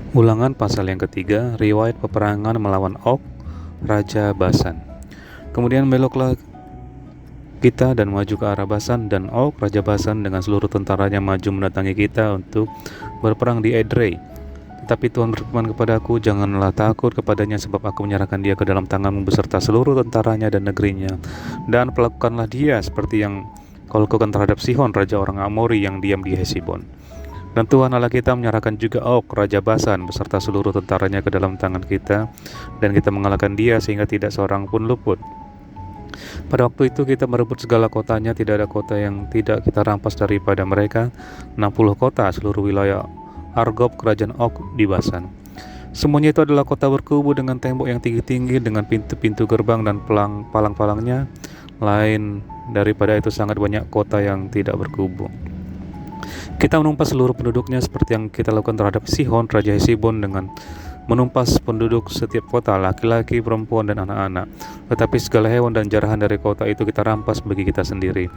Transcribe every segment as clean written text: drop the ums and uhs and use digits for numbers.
Ulangan pasal yang ketiga, riwayat peperangan melawan Og, Raja Basan. Kemudian beloklah kita dan maju ke arah Basan, dan Og, Raja Basan dengan seluruh tentaranya maju mendatangi kita untuk berperang di Edrei. Tetapi Tuhan berfirman kepadaku, janganlah takut kepadanya, sebab aku menyerahkan dia ke dalam tanganmu beserta seluruh tentaranya dan negerinya. Dan perlakukanlah dia seperti yang kau lakukan terhadap Sihon, Raja orang Amori yang diam di Hesibon. Dan Tuhan Allah kita menyerahkan juga Og, Raja Basan beserta seluruh tentaranya ke dalam tangan kita, dan kita mengalahkan dia sehingga tidak seorang pun luput. Pada waktu itu kita merebut segala kotanya, tidak ada kota yang tidak kita rampas daripada mereka, 60 kota seluruh wilayah Argob kerajaan Og di Basan. Semuanya itu adalah kota berkubu dengan tembok yang tinggi-tinggi, dengan pintu-pintu gerbang dan palang-palangnya. Lain daripada itu sangat banyak kota yang tidak berkubu. Kita menumpas seluruh penduduknya seperti yang kita lakukan terhadap Sihon, Raja Hesibon, dengan menumpas penduduk setiap kota, laki-laki, perempuan, dan anak-anak. Tetapi segala hewan dan jarahan dari kota itu kita rampas bagi kita sendiri.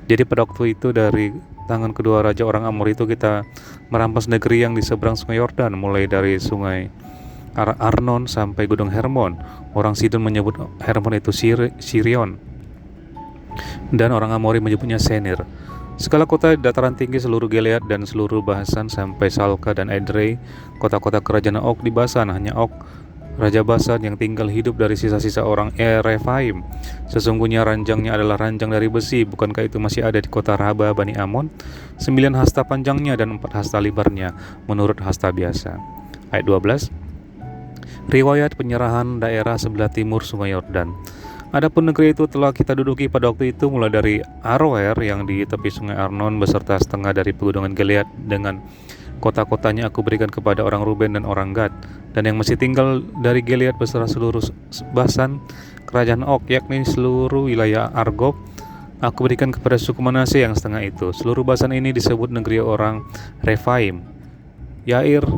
Jadi pada waktu itu dari tangan kedua raja orang Amor itu kita merampas negeri yang di seberang sungai Yordan, mulai dari sungai Arnon sampai gunung Hermon. Orang Sidon menyebut Hermon itu Sirion, dan orang Amori menyebutnya Senir. Segala kota di dataran tinggi, seluruh Gilead dan seluruh Basan sampai Salka dan Edrei, kota-kota kerajaan Og di Basan. Hanya Og, Raja Basan, yang tinggal hidup dari sisa-sisa orang Refaim. Sesungguhnya ranjangnya adalah ranjang dari besi. Bukankah itu masih ada di kota Raba Bani Amon? 9 hasta panjangnya dan 4 hasta lebarnya, menurut hasta biasa. Ayat 12. Riwayat penyerahan daerah sebelah timur sungai Yordan. Adapun negeri itu telah kita duduki pada waktu itu, mulai dari Aroer yang di tepi sungai Arnon beserta setengah dari pegunungan Gilead, dengan kota-kotanya aku berikan kepada orang Ruben dan orang Gad. Dan yang masih tinggal dari Gilead beserta seluruh Basan kerajaan Og, yakni seluruh wilayah Argob, aku berikan kepada suku Manase yang setengah itu. Seluruh Basan ini disebut negeri orang Refaim. Yair,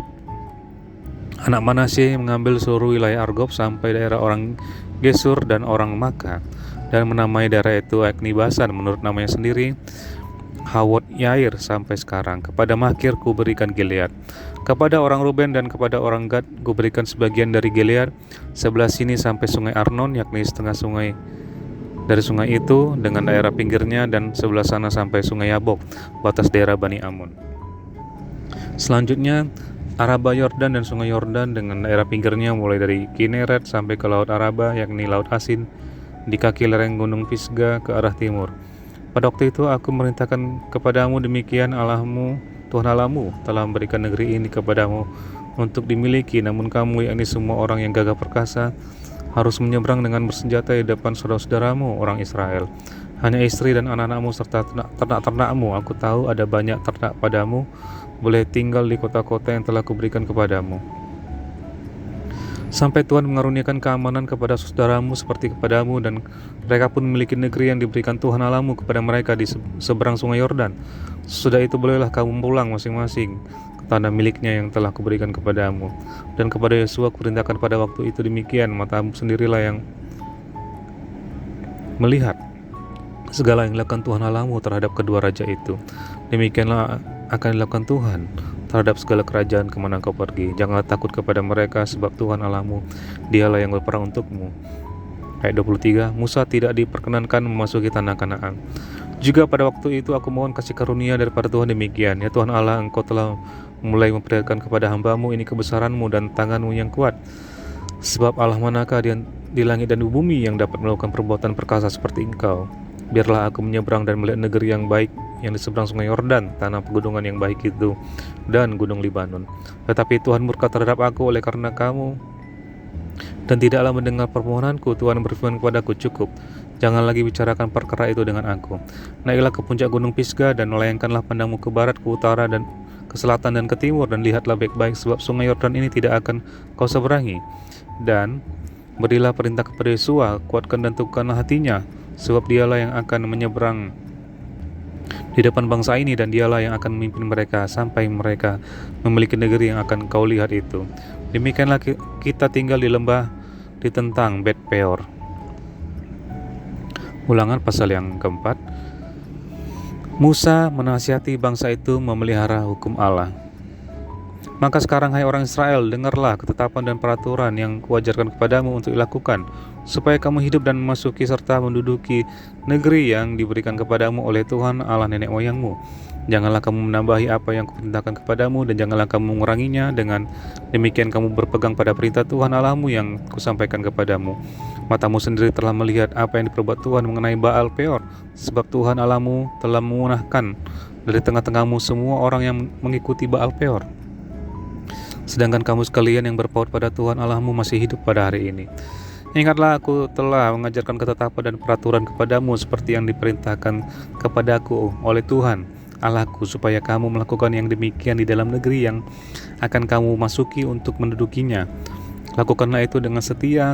anak Manase, mengambil seluruh wilayah Argob sampai daerah orang Gesur dan orang Maka, dan menamai daerah itu yakni Basan menurut namanya sendiri, Hawot Yair sampai sekarang. Kepada Makir ku berikan Gilead. Kepada orang Ruben dan kepada orang Gad ku berikan sebagian dari Gilead, sebelah sini sampai sungai Arnon, yakni setengah sungai dari sungai itu dengan daerah pinggirnya, dan sebelah sana sampai sungai Yabok, batas daerah Bani Amon. Selanjutnya Araba Yordan dan sungai Yordan dengan daerah pinggirnya, mulai dari Kineret sampai ke laut Araba, yakni laut Asin, di kaki lereng gunung Pisga ke arah timur. Pada waktu itu aku merintahkan kepadamu, demikian Allahmu, Tuhan Allahmu, telah memberikan negeri ini kepadamu untuk dimiliki. Namun kamu, yakni semua orang yang gagah perkasa, harus menyeberang dengan bersenjata di depan saudara-saudaramu orang Israel. Hanya istri dan anak-anakmu serta ternak-ternakmu, aku tahu ada banyak ternak padamu, boleh tinggal di kota-kota yang telah kuberikan kepadamu. Sampai Tuhan mengaruniakan keamanan kepada saudaramu seperti kepadamu, dan mereka pun memiliki negeri yang diberikan Tuhan Allahmu kepada mereka di seberang sungai Yordan. Sesudah itu bolehlah kamu pulang masing-masing ke tanah miliknya yang telah kuberikan kepadamu. Dan kepada Yosua kuperintahkan pada waktu itu demikian, matamu sendirilah yang melihat segala yang dilakukan Tuhan Allahmu terhadap kedua raja itu. Demikianlah akan dilakukan Tuhan terhadap segala kerajaan kemana kau pergi. Janganlah takut kepada mereka, sebab Tuhan Allahmu, dialah yang berperang untukmu. Ayat 23. Musa tidak diperkenankan memasuki tanah Kanaan. Juga pada waktu itu aku mohon kasih karunia daripada Tuhan demikian, ya Tuhan Allah, engkau telah mulai memperlihatkan kepada hambamu ini kebesaranmu dan tanganmu yang kuat. Sebab Allah manakah di langit dan di bumi yang dapat melakukan perbuatan perkasa seperti engkau? Biarlah aku menyeberang dan melihat negeri yang baik yang di seberang sungai Yordan, tanah pegunungan yang baik itu, dan gunung Libanon. Tetapi Tuhan murka terhadap aku oleh karena kamu, dan tidaklah mendengar permohonanku. Tuhan berfirman kepadaku, cukup, jangan lagi bicarakan perkara itu dengan aku. Naiklah ke puncak gunung Pisga, dan melayangkanlah pandangmu ke barat, ke utara, dan ke selatan, dan ke timur, dan lihatlah baik-baik, sebab sungai Yordan ini tidak akan kau seberangi. Dan berilah perintah kepada Yosua, kuatkan dan teguhkanlah hatinya, sebab dialah yang akan menyeberang di depan bangsa ini, dan dialah yang akan memimpin mereka sampai mereka memiliki negeri yang akan kau lihat itu. Demikianlah kita tinggal di lembah ditentang Bet Peor. Ulangan pasal yang keempat. Musa menasihati bangsa itu memelihara hukum Allah. Maka sekarang hai orang Israel, dengarlah ketetapan dan peraturan yang kuajarkan kepadamu untuk dilakukan, supaya kamu hidup dan memasuki serta menduduki negeri yang diberikan kepadamu oleh Tuhan Allah nenek moyangmu. Janganlah kamu menambahi apa yang kuperintahkan kepadamu, dan janganlah kamu menguranginya. Dengan demikian kamu berpegang pada perintah Tuhan Allahmu yang kusampaikan kepadamu. Matamu sendiri telah melihat apa yang diperbuat Tuhan mengenai Baal Peor, sebab Tuhan Allahmu telah memunahkan dari tengah-tengahmu semua orang yang mengikuti Baal Peor. Sedangkan kamu sekalian yang berpaut pada Tuhan Allahmu masih hidup pada hari ini. Ingatlah, aku telah mengajarkan ketetapan dan peraturan kepadamu seperti yang diperintahkan kepadaku oleh Tuhan Allahku, supaya kamu melakukan yang demikian di dalam negeri yang akan kamu masuki untuk mendudukinya. Lakukanlah itu dengan setia,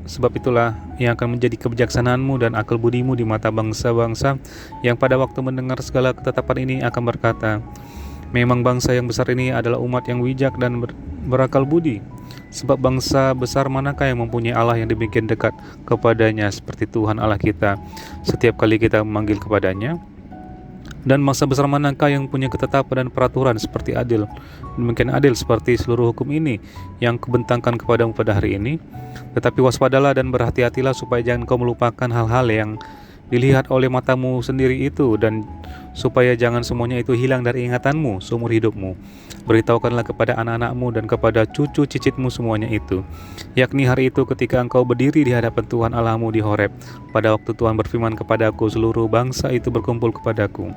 sebab itulah yang akan menjadi kebijaksanaanmu dan akal budimu di mata bangsa-bangsa yang pada waktu mendengar segala ketetapan ini akan berkata, memang bangsa yang besar ini adalah umat yang bijak dan berakal budi. Sebab bangsa besar manakah yang mempunyai Allah yang demikian dekat kepadanya seperti Tuhan Allah kita setiap kali kita memanggil kepadanya? Dan bangsa besar manakah yang punya ketetapan dan peraturan seperti demikian adil seperti seluruh hukum ini yang kubentangkan kepadamu pada hari ini? Tetapi waspadalah dan berhati-hatilah supaya jangan kau melupakan hal-hal yang dilihat oleh matamu sendiri itu, dan supaya jangan semuanya itu hilang dari ingatanmu seumur hidupmu. Beritahukanlah kepada anak-anakmu dan kepada cucu cicitmu semuanya itu, yakni hari itu ketika engkau berdiri di hadapan Tuhan Allahmu di Horeb, pada waktu Tuhan berfirman kepadaku, seluruh bangsa itu berkumpul kepadaku.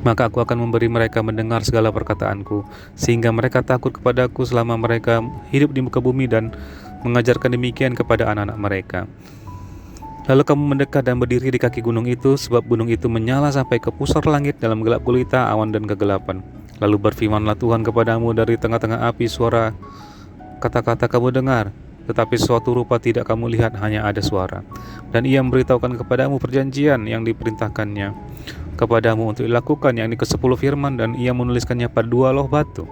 Maka aku akan memberi mereka mendengar segala perkataanku, sehingga mereka takut kepadaku selama mereka hidup di muka bumi, dan mengajarkan demikian kepada anak-anak mereka. Lalu kamu mendekat dan berdiri di kaki gunung itu, sebab gunung itu menyala sampai ke pusar langit dalam gelap gulita, awan dan kegelapan. Lalu berfirmanlah Tuhan kepadamu dari tengah-tengah api, suara kata-kata kamu dengar, tetapi suatu rupa tidak kamu lihat, hanya ada suara. Dan ia memberitahukan kepadamu perjanjian yang diperintahkannya kepadamu untuk dilakukan, yakni ke-10 firman, dan ia menuliskannya pada 2 loh batu.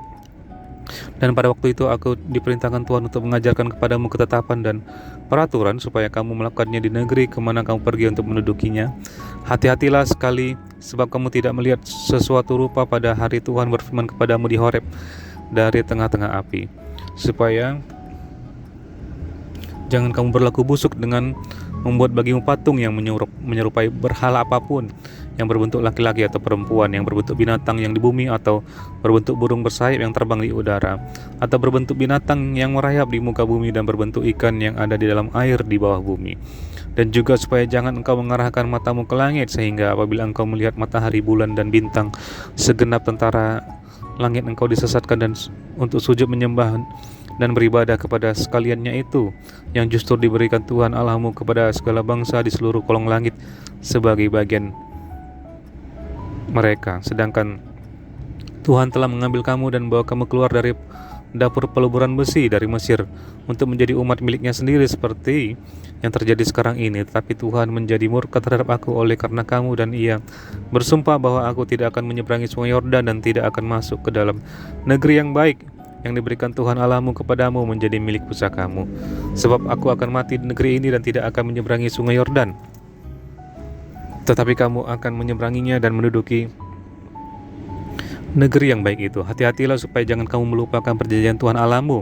Dan pada waktu itu aku diperintahkan Tuhan untuk mengajarkan kepadamu ketetapan dan peraturan supaya kamu melakukannya di negeri kemana kamu pergi untuk mendudukinya. Hati-hatilah sekali, sebab kamu tidak melihat sesuatu rupa pada hari Tuhan berfirman kepadamu di Horeb dari tengah-tengah api, supaya jangan kamu berlaku busuk dengan membuat bagimu patung yang menyerupai berhala apapun, yang berbentuk laki-laki atau perempuan, yang berbentuk binatang yang di bumi, atau berbentuk burung bersayap yang terbang di udara, atau berbentuk binatang yang merayap di muka bumi, dan berbentuk ikan yang ada di dalam air di bawah bumi. Dan juga supaya jangan engkau mengarahkan matamu ke langit, sehingga apabila engkau melihat matahari, bulan, dan bintang, segenap tentara langit engkau disesatkan dan untuk sujud menyembah dan beribadah kepada sekaliannya itu, yang justru diberikan Tuhan Allahmu kepada segala bangsa di seluruh kolong langit sebagai bagian mereka. Sedangkan Tuhan telah mengambil kamu dan membawa kamu keluar dari dapur peluburan besi dari Mesir untuk menjadi umat miliknya sendiri seperti yang terjadi sekarang ini. Tetapi Tuhan menjadi murka terhadap aku oleh karena kamu, dan ia bersumpah bahwa aku tidak akan menyeberangi sungai Yordan dan tidak akan masuk ke dalam negeri yang baik yang diberikan Tuhan Allahmu kepadamu menjadi milik pusakamu. Sebab aku akan mati di negeri ini dan tidak akan menyeberangi sungai Yordan, tetapi kamu akan menyeberanginya dan menduduki negeri yang baik itu. Hati-hatilah supaya jangan kamu melupakan perjanjian Tuhan Allahmu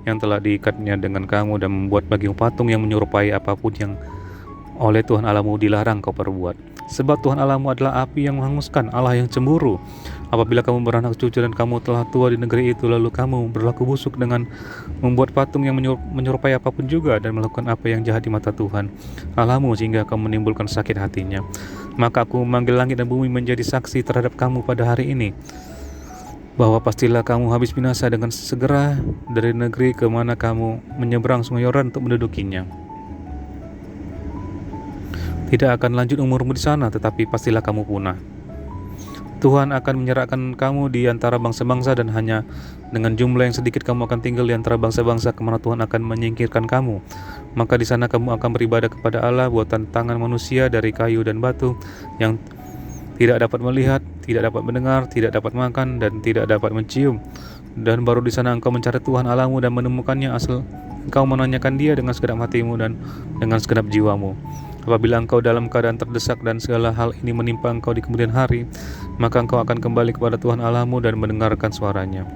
yang telah diikatnya dengan kamu, dan membuat bagimu patung yang menyerupai apapun yang oleh Tuhan Allahmu dilarang kau perbuat. Sebab Tuhan Allahmu adalah api yang menghanguskan, Allah yang cemburu. Apabila kamu beranak cucu dan kamu telah tua di negeri itu, lalu kamu berlaku busuk dengan membuat patung yang menyerupai apapun juga, dan melakukan apa yang jahat di mata Tuhan Allahmu, sehingga kamu menimbulkan sakit hatinya, maka aku memanggil langit dan bumi menjadi saksi terhadap kamu pada hari ini, bahwa pastilah kamu habis binasa dengan segera dari negeri ke mana kamu menyeberang sungai Yordan untuk mendudukinya. Tidak akan lanjut umurmu di sana, tetapi pastilah kamu punah. Tuhan akan menyerahkan kamu di antara bangsa-bangsa, dan hanya dengan jumlah yang sedikit kamu akan tinggal di antara bangsa-bangsa kemana Tuhan akan menyingkirkan kamu. Maka di sana kamu akan beribadah kepada Allah buatan tangan manusia dari kayu dan batu, yang tidak dapat melihat, tidak dapat mendengar, tidak dapat makan, dan tidak dapat mencium. Dan baru di sana engkau mencari Tuhan Allahmu dan menemukannya, asal engkau menanyakan Dia dengan segenap hatimu dan dengan segenap jiwamu. Apabila engkau dalam keadaan terdesak dan segala hal ini menimpa engkau di kemudian hari, maka engkau akan kembali kepada Tuhan Allahmu dan mendengarkan suaranya.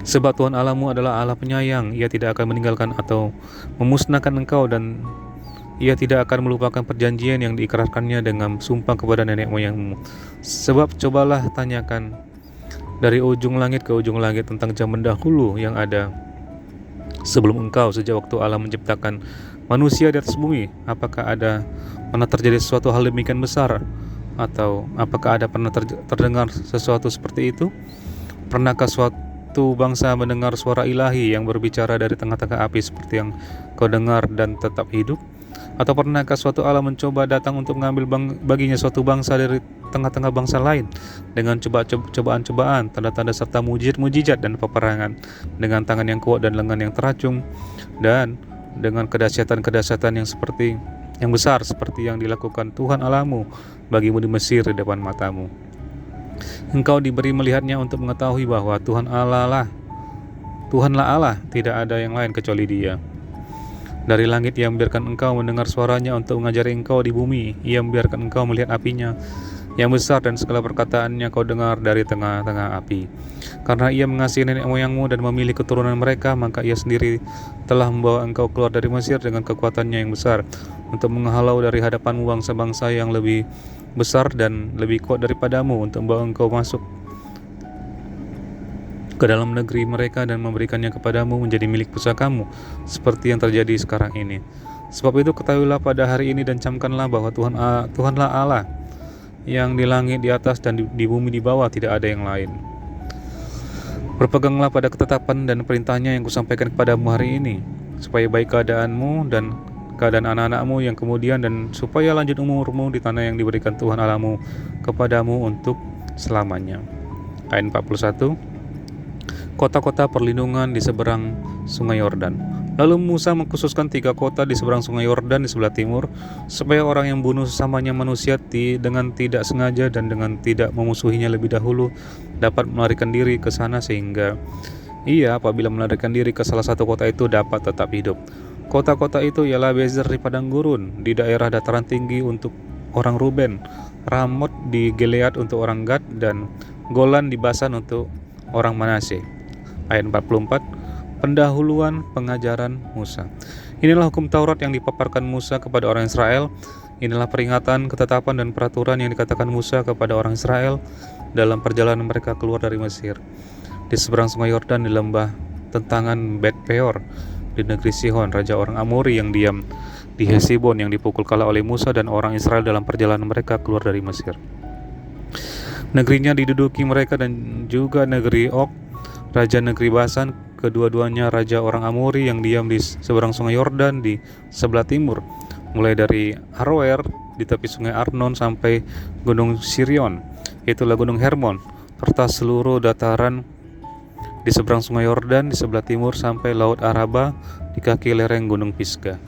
Sebab Tuhan Allahmu adalah Allah penyayang, Ia tidak akan meninggalkan atau memusnahkan engkau, dan Ia tidak akan melupakan perjanjian yang diikrarkannya dengan sumpah kepada nenek moyangmu. Sebab cobalah tanyakan dari ujung langit ke ujung langit tentang zaman dahulu yang ada sebelum engkau, sejak waktu Allah menciptakan manusia di atas bumi. Apakah pernah terjadi sesuatu hal demikian besar? Atau apakah pernah terdengar sesuatu seperti itu? Pernahkah suatu bangsa mendengar suara ilahi yang berbicara dari tengah-tengah api seperti yang kau dengar dan tetap hidup? Atau pernahkah suatu Allah mencoba datang untuk mengambil baginya suatu bangsa dari tengah-tengah bangsa lain dengan cobaan-cobaan, tanda-tanda serta mujizat dan peperangan, dengan tangan yang kuat dan lengan yang teracung, dan dengan kedahsyatan yang besar seperti yang dilakukan Tuhan Allahmu bagimu di Mesir di depan matamu. Engkau diberi melihatnya untuk mengetahui bahwa Tuhanlah Allah, tidak ada yang lain kecuali Dia. Dari langit Ia membiarkan engkau mendengar suaranya untuk mengajari engkau di bumi. Ia membiarkan engkau melihat apinya yang besar, dan segala perkataannya kau dengar dari tengah-tengah api. Karena Ia mengasihi nenek moyangmu dan memilih keturunan mereka, maka Ia sendiri telah membawa engkau keluar dari Mesir dengan kekuatannya yang besar, untuk menghalau dari hadapanmu bangsa-bangsa yang lebih besar dan lebih kuat daripadamu, untuk membawa engkau masuk ke dalam negeri mereka dan memberikannya kepadamu menjadi milik pusakamu, seperti yang terjadi sekarang ini. Sebab itu ketahuilah pada hari ini dan camkanlah bahwa Tuhanlah Allah, yang di langit di atas dan di bumi di bawah, tidak ada yang lain. Berpeganglah pada ketetapan dan perintahnya yang kusampaikan kepadamu hari ini, supaya baik keadaanmu dan keadaan anak-anakmu yang kemudian, dan supaya lanjut umurmu di tanah yang diberikan Tuhan Allahmu kepadamu untuk selamanya. Ayat 41. Kota-kota perlindungan di seberang sungai Yordan. Lalu Musa mengkhususkan 3 kota di seberang sungai Yordan di sebelah timur, supaya orang yang bunuh sesamanya manusia dengan tidak sengaja dan dengan tidak memusuhinya lebih dahulu dapat melarikan diri ke sana, sehingga ia apabila melarikan diri ke salah satu kota itu dapat tetap hidup. Kota-kota itu ialah Bezer di padang gurun di daerah dataran tinggi untuk orang Ruben, Ramot di Gilead untuk orang Gad, dan Golan di Basan untuk orang Manase. Ayat 44. Pendahuluan pengajaran Musa. Inilah hukum Taurat yang dipaparkan Musa kepada orang Israel. Inilah peringatan, ketetapan, dan peraturan yang dikatakan Musa kepada orang Israel dalam perjalanan mereka keluar dari Mesir, di seberang sungai Yordan, di lembah tentangan Bet Peor, di negeri Sihon, raja orang Amori yang diam di Hesibon, yang dipukul kalah oleh Musa dan orang Israel dalam perjalanan mereka keluar dari Mesir. Negerinya diduduki mereka, dan juga negeri Og, raja negeri Basan, kedua-duanya raja orang Amori yang diam di seberang sungai Yordan di sebelah timur, mulai dari Aroer di tepi sungai Arnon sampai gunung Sirion, itulah gunung Hermon, serta seluruh dataran di seberang sungai Yordan di sebelah timur sampai laut Araba di kaki lereng gunung Pisgah.